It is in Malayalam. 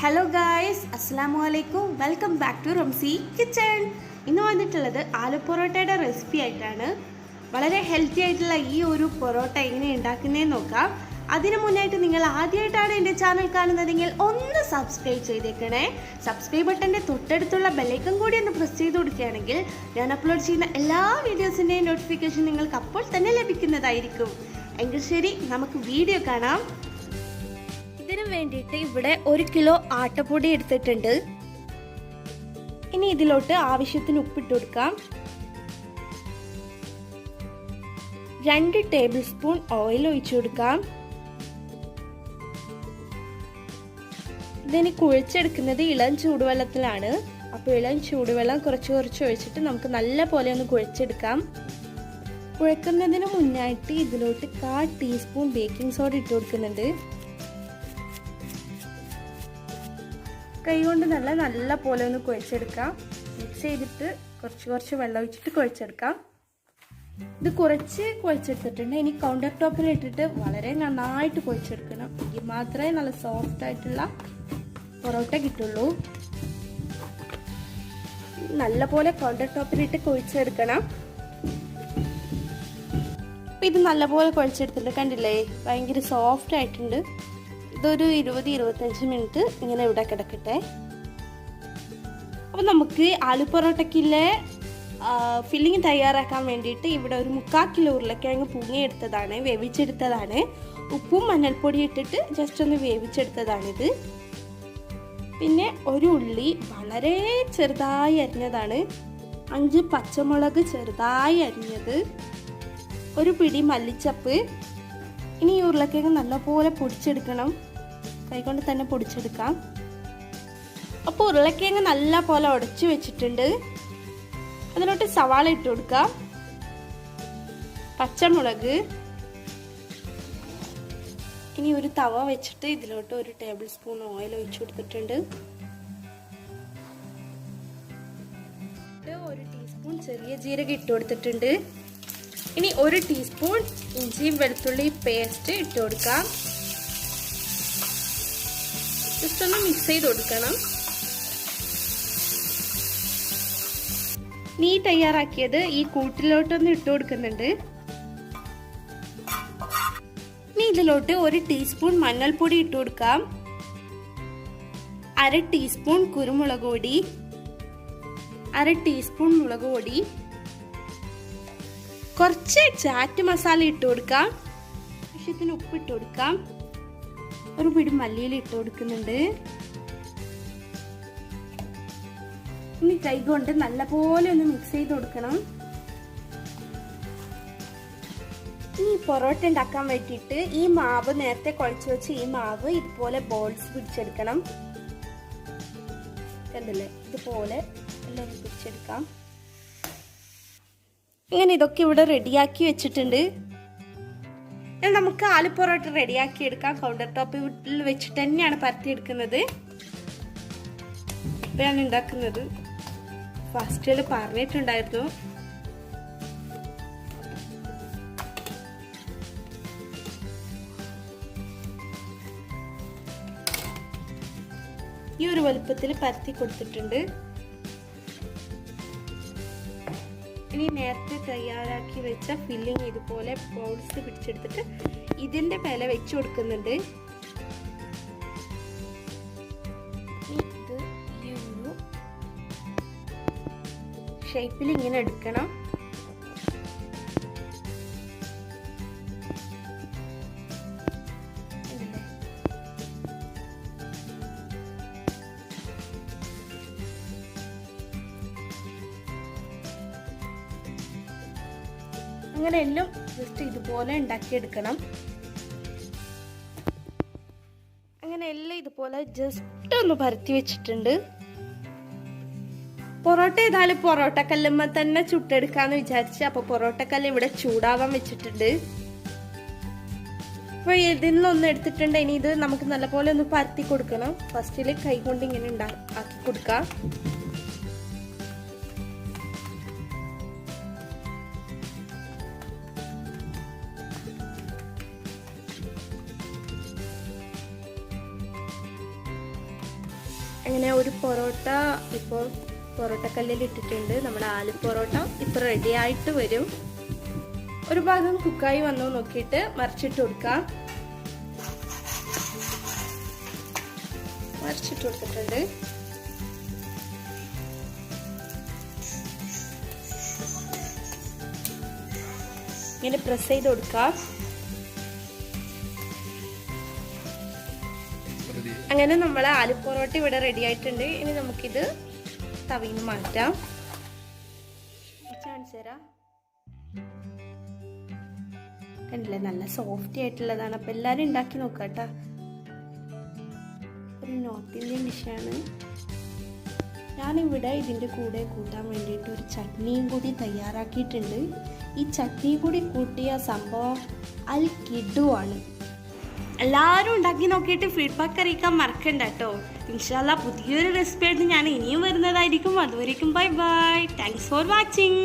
ഹലോ ഗായ്സ്, അസ്സലാമു അലൈക്കും. Welcome back to Ramsi kitchen. ഇന്ന് വന്നിട്ടുള്ളത് ആലു പൊറോട്ടയുടെ റെസിപ്പി ആയിട്ടാണ്. വളരെ ഹെൽത്തി ആയിട്ടുള്ള ഈ ഒരു പൊറോട്ട എങ്ങനെ ഉണ്ടാക്കുന്നതെന്ന് നോക്കാം. അതിനു മുന്നായിട്ട് നിങ്ങൾ ആദ്യമായിട്ടാണ് എൻ്റെ ചാനൽ കാണുന്നതെങ്കിൽ ഒന്ന് സബ്സ്ക്രൈബ് ചെയ്തേക്കണേ. സബ്സ്ക്രൈബ് ബട്ടൻ്റെ തൊട്ടടുത്തുള്ള ബെല്ലൈക്കൺ കൂടി ഒന്ന് പ്രസ് ചെയ്ത് കൊടുക്കുകയാണെങ്കിൽ ഞാൻ അപ്ലോഡ് ചെയ്യുന്ന എല്ലാ വീഡിയോസിൻ്റെയും നോട്ടിഫിക്കേഷൻ നിങ്ങൾക്ക് അപ്പോൾ തന്നെ ലഭിക്കുന്നതായിരിക്കും. എങ്കിൽ ശരി, നമുക്ക് വീഡിയോ കാണാം. ഇതിനു വേണ്ടിയിട്ട് ഇവിടെ 1 കിലോ ആട്ടപ്പൊടി എടുത്തിട്ടുണ്ട്. ഇനി ഇതിലോട്ട് ആവശ്യത്തിന് ഉപ്പിട്ട് കൊടുക്കാം. 2 ടേബിൾ സ്പൂൺ ഓയിൽ ഒഴിച്ചു കൊടുക്കാം. ഇതിന് കുഴച്ചെടുക്കുന്നത് ഇളം ചൂടുവെള്ളത്തിലാണ്. അപ്പോൾ ഇളം ചൂടുവെള്ളം കുറച്ച് ഒഴിച്ചിട്ട് നമുക്ക് നല്ല പോലെ ഒന്ന് കുഴച്ചെടുക്കാം. കുഴക്കുന്നതിന് മുന്നായിട്ട് ഇതിലോട്ട് 1/4 ടീസ്പൂൺ ബേക്കിംഗ് സോഡ ഇട്ട് കൊടുക്കുന്നുണ്ട്. കൈകൊണ്ട് നല്ല പോലെ ഒന്ന് കുഴച്ചെടുക്കാം. മിക്സ് ചെയ്തിട്ട് കുറച്ച് വെള്ളം ഒഴിച്ചിട്ട് കുഴച്ചെടുക്കാം. ഇത് കുറച്ച് കുഴച്ചെടുത്തിട്ടുണ്ട്. ഇനി കൗണ്ടർ ടോപ്പിൽ ഇട്ടിട്ട് വളരെ നന്നായിട്ട് കുഴച്ചെടുക്കണം. എങ്കിൽ മാത്രമേ നല്ല സോഫ്റ്റ് ആയിട്ടുള്ള പൊറോട്ട കിട്ടുള്ളൂ. നല്ല പോലെ കൗണ്ടർ ടോപ്പിലിട്ട് കുഴച്ചെടുക്കണം. ഇത് നല്ലപോലെ കുഴച്ചെടുത്തിട്ട് കണ്ടില്ലേ, ഭയങ്കര സോഫ്റ്റ് ആയിട്ടുണ്ട്. ഇതൊരു 20-25 മിനിറ്റ് ഇങ്ങനെ ഇവിടെ കിടക്കട്ടെ. അപ്പോൾ നമുക്ക് ആലു പൊറോട്ടയ്ക്കുള്ള ഫില്ലിങ് തയ്യാറാക്കാൻ വേണ്ടിയിട്ട് ഇവിടെ ഒരു 3/4 കിലോ ഉരുളക്കിഴങ്ങ് പുങ്ങിയെടുത്തതാണ്, വേവിച്ചെടുത്തതാണ്. ഉപ്പും മഞ്ഞൾപ്പൊടി ഇട്ടിട്ട് ജസ്റ്റ് ഒന്ന് വേവിച്ചെടുത്തതാണിത്. പിന്നെ ഒരു ഉള്ളി വളരെ ചെറുതായി അരിഞ്ഞതാണ്. 5 പച്ചമുളക് ചെറുതായി അരിഞ്ഞത്, ഒരു പിടി മല്ലിച്ചപ്പ്. ഇനി ഈ ഉരുളക്കിഴങ്ങ് നല്ലപോലെ പൊടിച്ചെടുക്കണം. കൈകൊണ്ട് തന്നെ പൊടിച്ചെടുക്കാം. അപ്പോൾ ഉരുളക്കിഴങ്ങ് നല്ല പോലെ ഉടച്ചു വെച്ചിട്ടുണ്ട്. അതിലോട്ട് സവാള ഇട്ട് കൊടുക്കാം, പച്ചമുളക്. ഇനി ഒരു തവ വെച്ചിട്ട് ഇതിലോട്ട് 1 ടേബിൾ സ്പൂൺ ഓയിൽ ഒഴിച്ചു കൊടുത്തിട്ടുണ്ട്. 1 ടീസ്പൂൺ ചെറിയ ജീരകം ഇട്ട് കൊടുത്തിട്ടുണ്ട്. ഇനി 1 ടീസ്പൂൺ ഇഞ്ചിയും വെളുത്തുള്ളി പേസ്റ്റ് ഇട്ട് കൊടുക്കാം. ജസ്റ്റ് ഒന്ന് മിക്സ് ചെയ്ത് കൊടുക്കണം. നീ തയ്യാറാക്കിയത് ഈ കൂട്ടിലോട്ടൊന്ന് ഇട്ട് കൊടുക്കുന്നുണ്ട്. ഇനി ഇതിലോട്ട് 1 ടീസ്പൂൺ മഞ്ഞൾപ്പൊടി ഇട്ട് കൊടുക്കാം. 1/2 ടീസ്പൂൺ കുരുമുളക് പൊടി, 1/2 ടീസ്പൂൺ മുളക് പൊടി, കുറച്ച് ചാറ്റ് മസാല ഇട്ട് കൊടുക്കാം. ആവശ്യത്തിന് ഉപ്പ് ഇട്ട് കൊടുക്കാം. ഒരു പിടി മല്ലിയില ഇട്ട് കൊടുക്കുന്നുണ്ട്. ഇനി കൈകൊണ്ട് നല്ലപോലെ ഒന്ന് മിക്സ് ചെയ്ത് കൊടുക്കണം. ഈ പൊറോട്ട ഉണ്ടാക്കാൻ വേണ്ടിയിട്ട് ഈ മാവ് നേരത്തെ കുഴച്ച് വെച്ച് ഈ മാവ് ഇതുപോലെ ബോൾസ് പിടിച്ചെടുക്കണം. കണ്ടില്ലേ, ഇതുപോലെ എല്ലാം പിടിച്ചെടുക്കാം. ഇങ്ങനെ ഇതൊക്കെ ഇവിടെ റെഡിയാക്കി വെച്ചിട്ടുണ്ട്. നമുക്ക് ആലു പൊറോട്ട റെഡിയാക്കി എടുക്കാം. കൗണ്ടർ ടോപ്പിൽ വെച്ചിട്ട് തന്നെയാണ് പരത്തിയെടുക്കുന്നത്. ഇപ്പോഴാണ് ഉണ്ടാക്കുന്നത്. ഫസ്റ്റിൽ പറഞ്ഞിട്ടുണ്ടായിരുന്നു. ഈ ഒരു വലുപ്പത്തിൽ പരത്തി കൊടുത്തിട്ടുണ്ട്. ഇനി നേരത്തെ തയ്യാറാക്കി വെച്ച ഫില്ലിങ് ഇതുപോലെ ബോൾസ് പിടിച്ചെടുത്തിട്ട് ഇതിന്റെ മേലെ വെച്ച് കൊടുക്കുന്നുണ്ട്. ഇത് ഈ ഒരു ഷേപ്പിൽ ഇങ്ങനെ എടുക്കണം. അങ്ങനെ എല്ലാം ജസ്റ്റ് ഇതുപോലെ ഉണ്ടാക്കിയെടുക്കണം. അങ്ങനെ എല്ലാം ഇതുപോലെ ജസ്റ്റ് ഒന്ന് പരത്തി വെച്ചിട്ടുണ്ട്. പൊറോട്ട ഏതായാലും പൊറോട്ടക്കല്ലുമ്മ തന്നെ ചുട്ടെടുക്കാന്ന് വിചാരിച്ച് അപ്പൊ പൊറോട്ടക്കല്ല് ഇവിടെ ചൂടാവാൻ വെച്ചിട്ടുണ്ട്. അപ്പൊ ഇതിൽ നിന്നൊന്ന് എടുത്തിട്ടുണ്ട്. ഇനി ഇത് നമുക്ക് നല്ലപോലെ ഒന്ന് പരത്തി കൊടുക്കണം. ഫസ്റ്റില് കൈ കൊണ്ട് ഇങ്ങനെ ആക്കി കൊടുക്കാം. അങ്ങനെ ഒരു പൊറോട്ട ഇപ്പോൾ പൊറോട്ടക്കല്ലിൽ ഇട്ടിട്ടുണ്ട്. നമ്മുടെ ആലു പൊറോട്ട ഇപ്പോൾ റെഡി ആയിട്ട് വരും. ഒരു ഭാഗം കുക്കായി വന്നോ നോക്കിയിട്ട് മറിച്ചിട്ട് കൊടുക്കാം. മറിച്ചിട്ട് കൊടുത്തിട്ടുണ്ട്. ഇങ്ങനെ പ്രസ് ചെയ്ത് കൊടുക്കാം. അങ്ങനെ നമ്മളെ ആലു പൊറോട്ട ഇവിടെ റെഡി ആയിട്ടുണ്ട്. ഇനി നമുക്കിത് തവിയിൽ നിന്ന് മാറ്റാം. കാണിച്ചു തരാം. കണ്ടില്ലേ, നല്ല സോഫ്റ്റ് ആയിട്ടുള്ളതാണ്. അപ്പം എല്ലാവരും ഉണ്ടാക്കി നോക്കാം കേട്ടോ. ഒരു നോർത്ത് ഇന്ത്യൻ ഡിഷാണ്. ഞാനിവിടെ ഇതിൻ്റെ കൂടെ കൂട്ടാൻ വേണ്ടിയിട്ട് ഒരു ചട്നിയും കൂടി തയ്യാറാക്കിയിട്ടുണ്ട്. ഈ ചട്നി കൂടി കൂട്ടിയ സംഭവം അൽ കിഡുവാണ്. എല്ലാവരും ഉണ്ടാക്കി നോക്കിയിട്ട് ഫീഡ്ബാക്ക് അറിയിക്കാൻ മറക്കണ്ട കേട്ടോ. ഇൻഷാ അല്ലാ പുതിയൊരു റെസിപ്പി ആയിട്ട് ഞാൻ ഇനിയും വരുന്നതായിരിക്കും. അതുവരെയും bye bye. Thanks for watching.